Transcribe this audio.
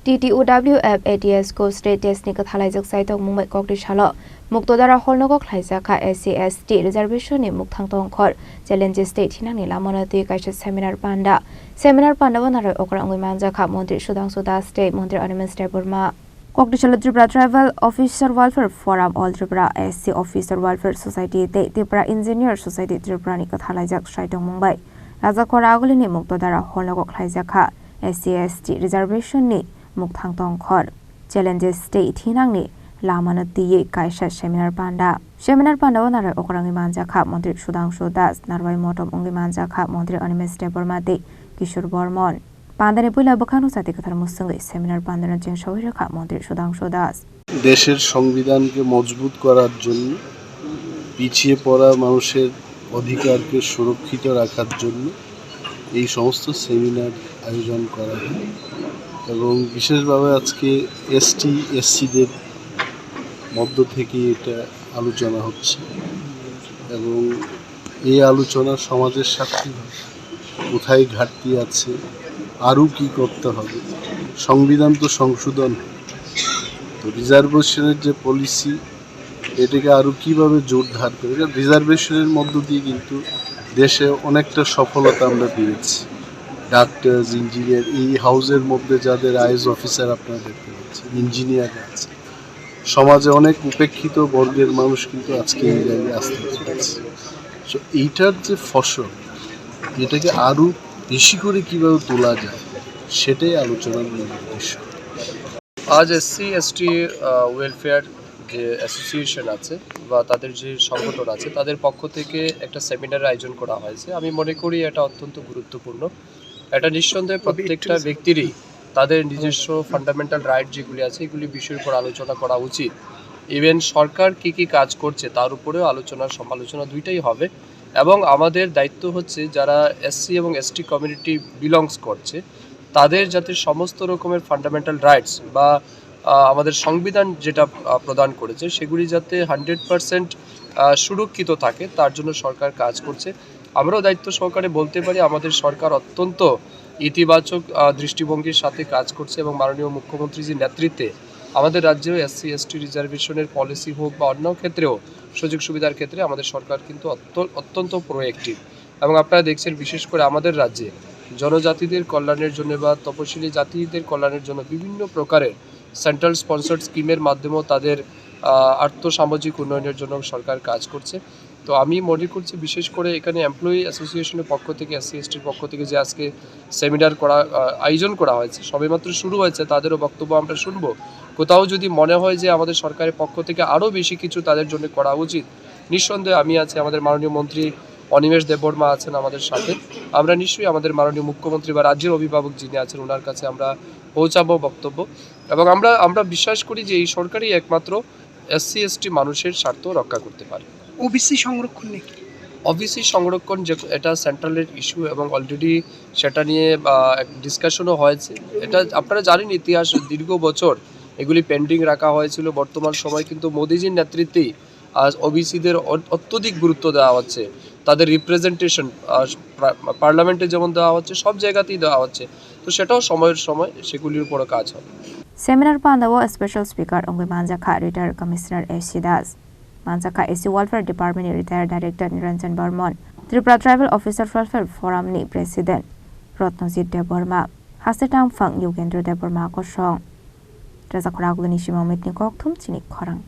TTUWF ATS ko state test ni kathalai jak sai tok mumbai kok ri shalo mukto dara holno kok khlaisa kha SC/ST reservation ni mukthang tong khor challenges state hinang ni lamona ti kaisa seminar panda banara okra ngoi manja kha mantri Sudhanshu Das state mantri Animal Burma kok ri shalo Tripura Tribal Officer Welfare Forum All Tripura SC Officer Welfare Society te Tripura Engineer Society Tripura ni kathalai jak sai tok mumbai raja khora aguli ni mukto dara holno kok khlaisa kha SC/ST reservation ni mukthang tong khor challenges state hinang ni lamana tiye kaisa seminar panda wanara okrangi manja kha mantri Sudhanshu Das narwai motom ongi manja kha mantri Animal Burma te Kishore Burman pandane puila bakhanu sati kathar musangai seminar pandana jeng সবাই রাখা মন্ত্রী সুধাংশু দাস দেশের সংবিধানকে মজবুত করার জন্য পিছিয়ে পড়া মানুষের অধিকারকে সুরক্ষিত রাখার জন্য এই সমস্ত সেমিনার আয়োজন করা হয় এবং বিশেষভাবে আজকে ST/SCদের মধ্য থেকে এটা আলোচনা হচ্ছে এবং এই আলোচনা সমাজের সাথে কোথায় ঘাটতি আছে আরও কী করতে হবে সংবিধান তো সংশোধন তো রিজার্ভেশনের যে পলিসি এটাকে আরও কীভাবে জোরদার করে রিজার্ভেশনের মধ্য দিয়ে কিন্তু দেশে অনেকটা সফলতা আমরা পেয়েছি ডাক্তার ইঞ্জিনিয়ার এই হাউসের মধ্যে যাদের আইএস অফিসার আপনারা দেখতে পাচ্ছেন ইঞ্জিনিয়ার আছে সমাজে অনেক উপেক্ষিত বর্গের মানুষ কিন্তু আজকে এই জায়গায় আসতে চলেছে সো এইটার যে ফসল এটাকে আরও বেশি করে কীভাবে তোলা যায় সেটাই আলোচনার মূল উদ্দেশ্য আজ SC/ST ওয়েলফেয়ার যে অ্যাসোসিয়েশন আছে বা তাদের যে সংগঠন আছে তাদের পক্ষ থেকে একটা সেমিনার আয়োজন করা হয়েছে আমি মনে করি এটা অত্যন্ত গুরুত্বপূর্ণ এটা নিঃসন্দেহে প্রত্যেকটা ব্যক্তিরই তাদের নিজস্ব ফান্ডামেন্টাল রাইট যেগুলি আছে এগুলি বিষয়ের উপর আলোচনা করা উচিত ইভেন সরকার কি কাজ করছে তার উপরেও সমালোচনা দুইটাই হবে এবং আমাদের দায়িত্ব হচ্ছে যারা SC এবং ST কমিউনিটি বিলংস করছে তাদের যাতে সমস্ত রকমের ফান্ডামেন্টাল রাইটস বা আমাদের সংবিধান যেটা প্রদান করেছে সেগুলি যাতে 100% সুরক্ষিত থাকে তার জন্য সরকার কাজ করছে আমরাও দায়িত্ব সহকারে বলতে পারি আমাদের সরকার অত্যন্ত ইতিবাচক দৃষ্টিভঙ্গির সাথে কাজ করছে এবং মাননীয় মুখ্যমন্ত্রীজির নেতৃত্বে আমাদের রাজ্যেও SC/ST রিজার্ভেশনের পলিসি হোক বা অন্য ক্ষেত্রেও সুযোগ সুবিধার ক্ষেত্রে আমাদের সরকার কিন্তু অত্যন্ত প্রোঅ্যাক্টিভ এবং আপনারা দেখছেন বিশেষ করে আমাদের রাজ্যে জনজাতিদের কল্যাণের জন্য বা তপশিলি জাতিদের কল্যাণের জন্য বিভিন্ন প্রকারের সেন্ট্রাল স্পন্সর্ড স্কিমের মাধ্যমেও তাদের আর্থসামাজিক উন্নয়নের জন্য সরকার কাজ করছে তো আমি মনে করছি বিশেষ করে এখানে এমপ্লয়ি অ্যাসোসিয়েশনের পক্ষ থেকে SC/STর পক্ষ থেকে যে আজকে সেমিনার আয়োজন করা হয়েছে সবেমাত্র শুরু হয়েছে তাদেরও বক্তব্য আমরা শুনবো কোথাও যদি মনে হয় যে আমাদের সরকারের পক্ষ থেকে আরও বেশি কিছু তাদের জন্য করা উচিত নিঃসন্দেহে আমি আছি আমাদের মাননীয় মন্ত্রী অনিমেষ দেববর্মা আছেন আমাদের সাথে আমরা নিশ্চয়ই আমাদের মাননীয় মুখ্যমন্ত্রী বা রাজ্যের অভিভাবক যিনি আছেন ওনার কাছে আমরা পৌঁছাবো বক্তব্য এবং আমরা বিশ্বাস করি যে এই সরকারই একমাত্র SC/ST মানুষের স্বার্থ রক্ষা করতে পারে ওবিসি সংরক্ষণ যে এটা সেন্ট্রালের ইস্যু এবং অলরেডি সেটা নিয়ে ডিসকাশনও হয়েছে এটা আপনারা জানেন ইতিহাস দীর্ঘ বছর এগুলি পেন্ডিং রাখা হয়েছিল বর্তমান সময় কিন্তু মোদিজির নেতৃত্বেই আজ ওবিসিদের অত্যধিক গুরুত্ব দেওয়া হচ্ছে তাদের রিপ্রেজেন্টেশন পার্লামেন্টে যেমন দেওয়া হচ্ছে সব জায়গাতেই দেওয়া হচ্ছে তো সেটাও সময়ের সময় সেগুলির উপরও কাজ হবে seminar pandawo special speaker ongoi manjakha retired commissioner SC Das manjakha SC Welfare Department retired director Niranjan Burman Tripura Tribal Officer Welfare Forum ni president Ratnajit Deborma Hasetang Phang Yogendra Deborma ko song Raja Khoragulani Shimamit ni kok thum chini khorang